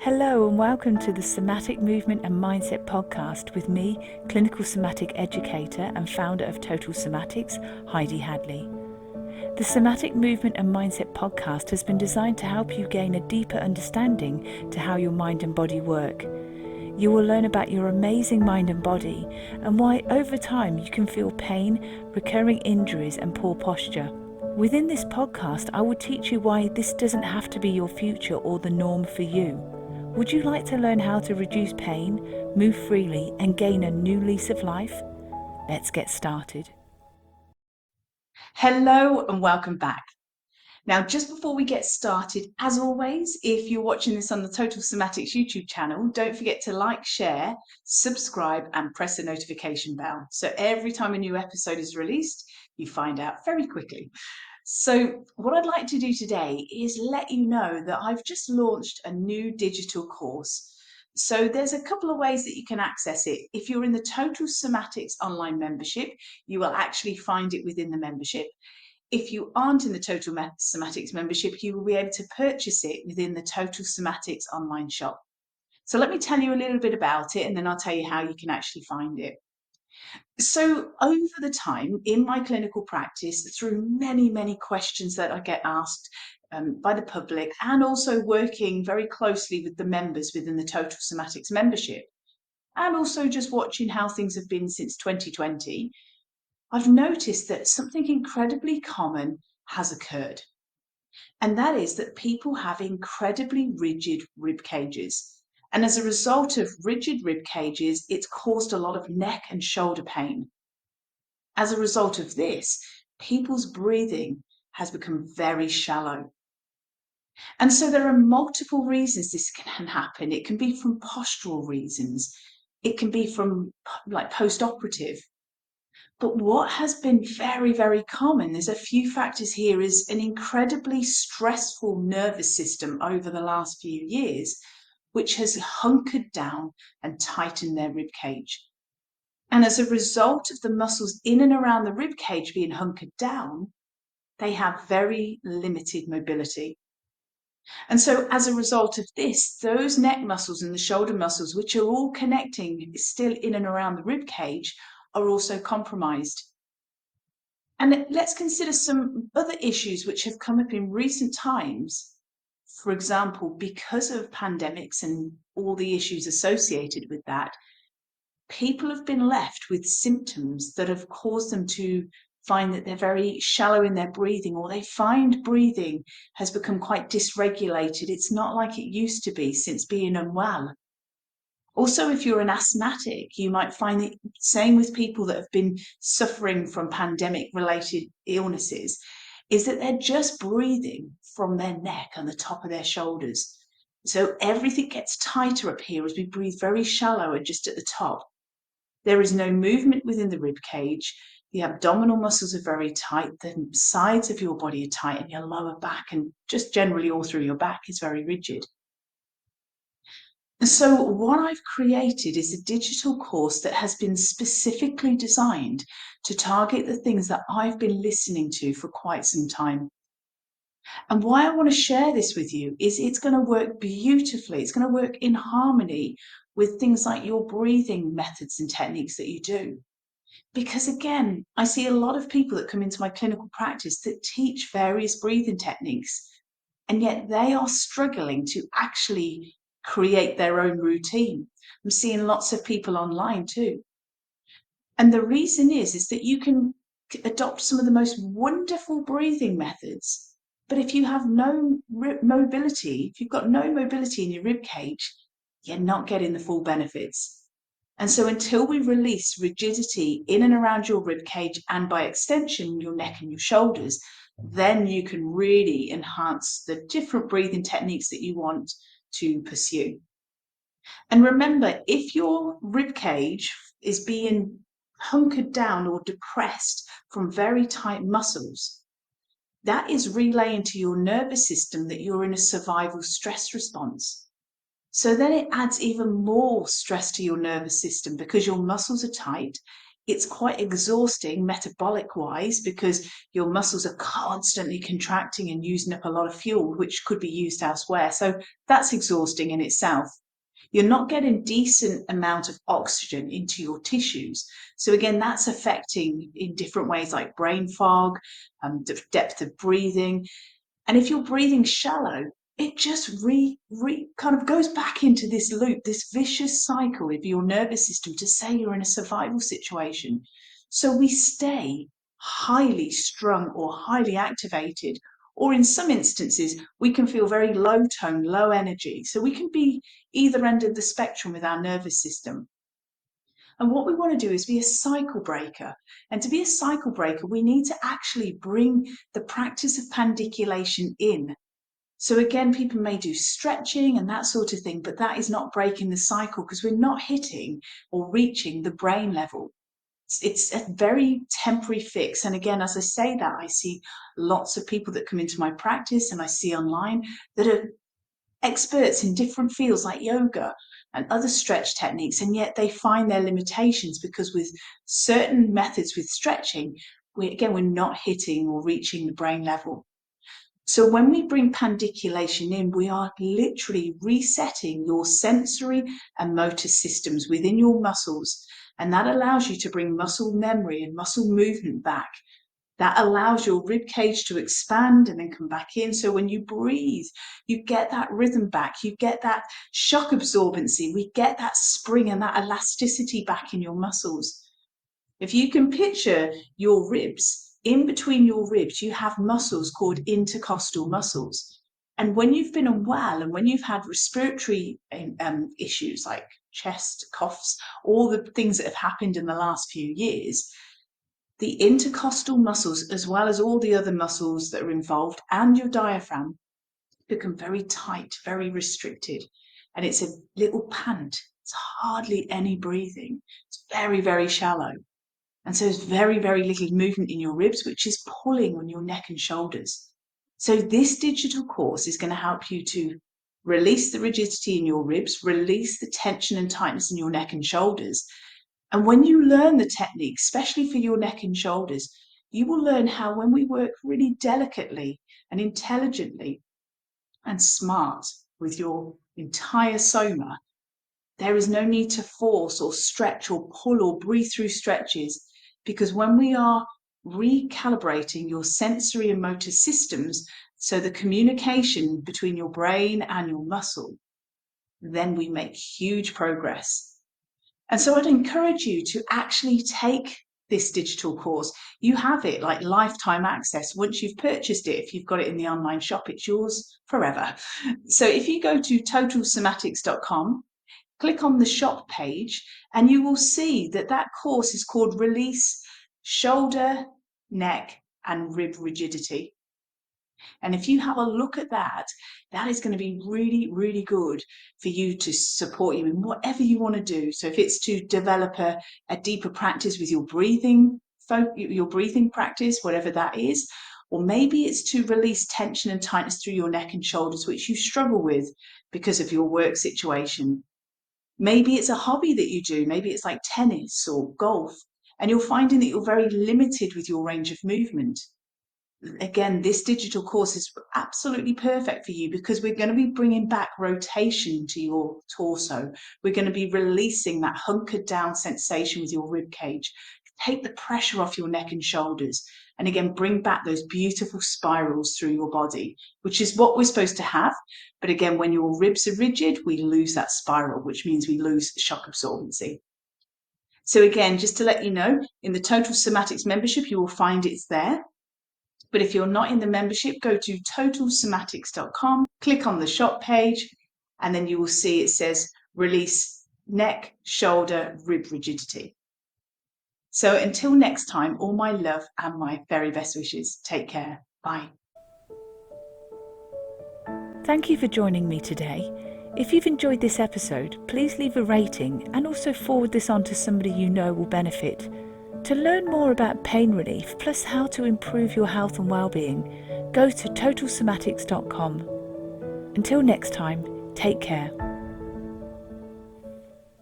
Hello and welcome to the Somatic Movement and Mindset podcast with me, clinical somatic educator and founder of Total Somatics, Heidi Hadley. The Somatic Movement and Mindset podcast has been designed to help you gain a deeper understanding to how your mind and body work. You will learn about your amazing mind and body and why over time you can feel pain, recurring injuries and poor posture. Within this podcast, I will teach you why this doesn't have to be your future or the norm for you. Would you like to learn how to reduce pain, move freely, and gain a new lease of life? Let's get started. Hello and welcome back. Now, just before we get started, as always, if you're watching this on the Total Somatics YouTube channel, don't forget to like, share, subscribe, and press the notification bell. So every time a new episode is released, you find out very quickly. So what I'd like to do today is let you know that I've just launched a new digital course. So there's a couple of ways that you can access it. If you're in the Total Somatics online membership, you will actually find it within the membership. If you aren't in the Total Somatics membership, you will be able to purchase it within the Total Somatics online shop. So let me tell you a little bit about it, and then I'll tell you how you can actually find it. So over the time in my clinical practice, through many questions that I get asked by the public, and also working very closely with the members within the Total Somatics membership, and also just watching how things have been since 2020, I've noticed that something incredibly common has occurred. And that is that people have incredibly rigid rib cages. And as a result of rigid rib cages, it's caused a lot of neck and shoulder pain. As a result of this, people's breathing has become very shallow. And so there are multiple reasons this can happen. It can be from postural reasons. It can be from like post-operative. But what has been very common, there's a few factors here, is an incredibly stressful nervous system over the last few years, which has hunkered down and tightened their rib cage. And as a result of the muscles in and around the rib cage being hunkered down, they have very limited mobility. And so as a result of this, those neck muscles and the shoulder muscles, which are all connecting still in and around the rib cage, are also compromised. And let's consider some other issues which have come up in recent times. For example, because of pandemics and all the issues associated with that, people have been left with symptoms that have caused them to find that they're very shallow in their breathing, or they find breathing has become quite dysregulated. It's not like it used to be since being unwell. Also, if you're an asthmatic, you might find that, same with people that have been suffering from pandemic related illnesses, is that they're just breathing from their neck and the top of their shoulders. So everything gets tighter up here as we breathe very shallow and just at the top. There is no movement within the rib cage. The abdominal muscles are very tight. The sides of your body are tight, and your lower back and just generally all through your back is very rigid. So what I've created is a digital course that has been specifically designed to target the things that I've been listening to for quite some time. And why I want to share this with you is it's going to work beautifully. It's going to work in harmony with things like your breathing methods and techniques that you do. Because again, I see a lot of people that come into my clinical practice that teach various breathing techniques, and yet they are struggling to actually create their own routine. I'm seeing lots of people online too. And the reason is that you can adopt some of the most wonderful breathing methods, but if you have no mobility, if you've got no mobility in your rib cage, you're not getting the full benefits. And so until we release rigidity in and around your rib cage, and by extension, your neck and your shoulders, then you can really enhance the different breathing techniques that you want to pursue. And remember, if your rib cage is being hunkered down or depressed from very tight muscles, that is relaying to your nervous system that you're in a survival stress response. So then it adds even more stress to your nervous system because your muscles are tight. It's quite exhausting metabolic wise because your muscles are constantly contracting and using up a lot of fuel, which could be used elsewhere. So that's exhausting in itself. You're not getting decent amount of oxygen into your tissues. So again, that's affecting in different ways like brain fog, depth of breathing. And if you're breathing shallow, it just kind of goes back into this loop, this vicious cycle of your nervous system to say you're in a survival situation. So we stay highly strung or highly activated, or in some instances, we can feel very low tone, low energy. So we can be either end of the spectrum with our nervous system. And what we want to do is be a cycle breaker. And to be a cycle breaker, we need to actually bring the practice of pandiculation in. So again, people may do stretching and that sort of thing, but that is not breaking the cycle because we're not hitting or reaching the brain level. It's a very temporary fix. And again, as I say that, I see lots of people that come into my practice and I see online that are experts in different fields like yoga and other stretch techniques, and yet they find their limitations because with certain methods with stretching, we're not hitting or reaching the brain level. So when we bring pandiculation in, we are literally resetting your sensory and motor systems within your muscles. And that allows you to bring muscle memory and muscle movement back. That allows your rib cage to expand and then come back in. So when you breathe, you get that rhythm back. You get that shock absorbency. We get that spring and that elasticity back in your muscles. If you can picture your ribs, in between your ribs, you have muscles called intercostal muscles. And when you've been unwell and when you've had respiratory issues like chest, coughs, all the things that have happened in the last few years, the intercostal muscles, as well as all the other muscles that are involved and your diaphragm, become very tight, very restricted. And it's a little pant. It's hardly any breathing. It's very, very shallow. And so there's very, very little movement in your ribs, which is pulling on your neck and shoulders. So this digital course is going to help you to release the rigidity in your ribs, release the tension and tightness in your neck and shoulders. And when you learn the technique, especially for your neck and shoulders, you will learn how when we work really delicately and intelligently and smart with your entire soma, there is no need to force or stretch or pull or breathe through stretches, because when we are recalibrating your sensory and motor systems, so the communication between your brain and your muscle, then we make huge progress. And so I'd encourage you to actually take this digital course. You have it like lifetime access. Once you've purchased it, if you've got it in the online shop, it's yours forever. So if you go to totalsomatics.com, click on the shop page, and you will see that that course is called Release Shoulder, Neck and Rib Rigidity. And if you have a look at that, that is going to be really, really good for you to support you in whatever you want to do. So if it's to develop a deeper practice with your breathing practice, whatever that is, or maybe it's to release tension and tightness through your neck and shoulders, which you struggle with because of your work situation. Maybe it's a hobby that you do. Maybe it's like tennis or golf, and you're finding that you're very limited with your range of movement. Again, this digital course is absolutely perfect for you because we're going to be bringing back rotation to your torso. We're going to be releasing that hunkered down sensation with your rib cage. Take the pressure off your neck and shoulders. And again, bring back those beautiful spirals through your body, which is what we're supposed to have. But again, when your ribs are rigid, we lose that spiral, which means we lose shock absorbency. So again, just to let you know, in the Total Somatics membership, you will find it's there. But if you're not in the membership, go to totalsomatics.com, click on the shop page, and then you will see it says Release Neck, Shoulder, Rib Rigidity. So until next time, all my love and my very best wishes. Take care. Bye. Thank you for joining me today. If you've enjoyed this episode, please leave a rating and also forward this on to somebody you know will benefit. To learn more about pain relief, plus how to improve your health and well-being, go to totalsomatics.com. Until next time, take care.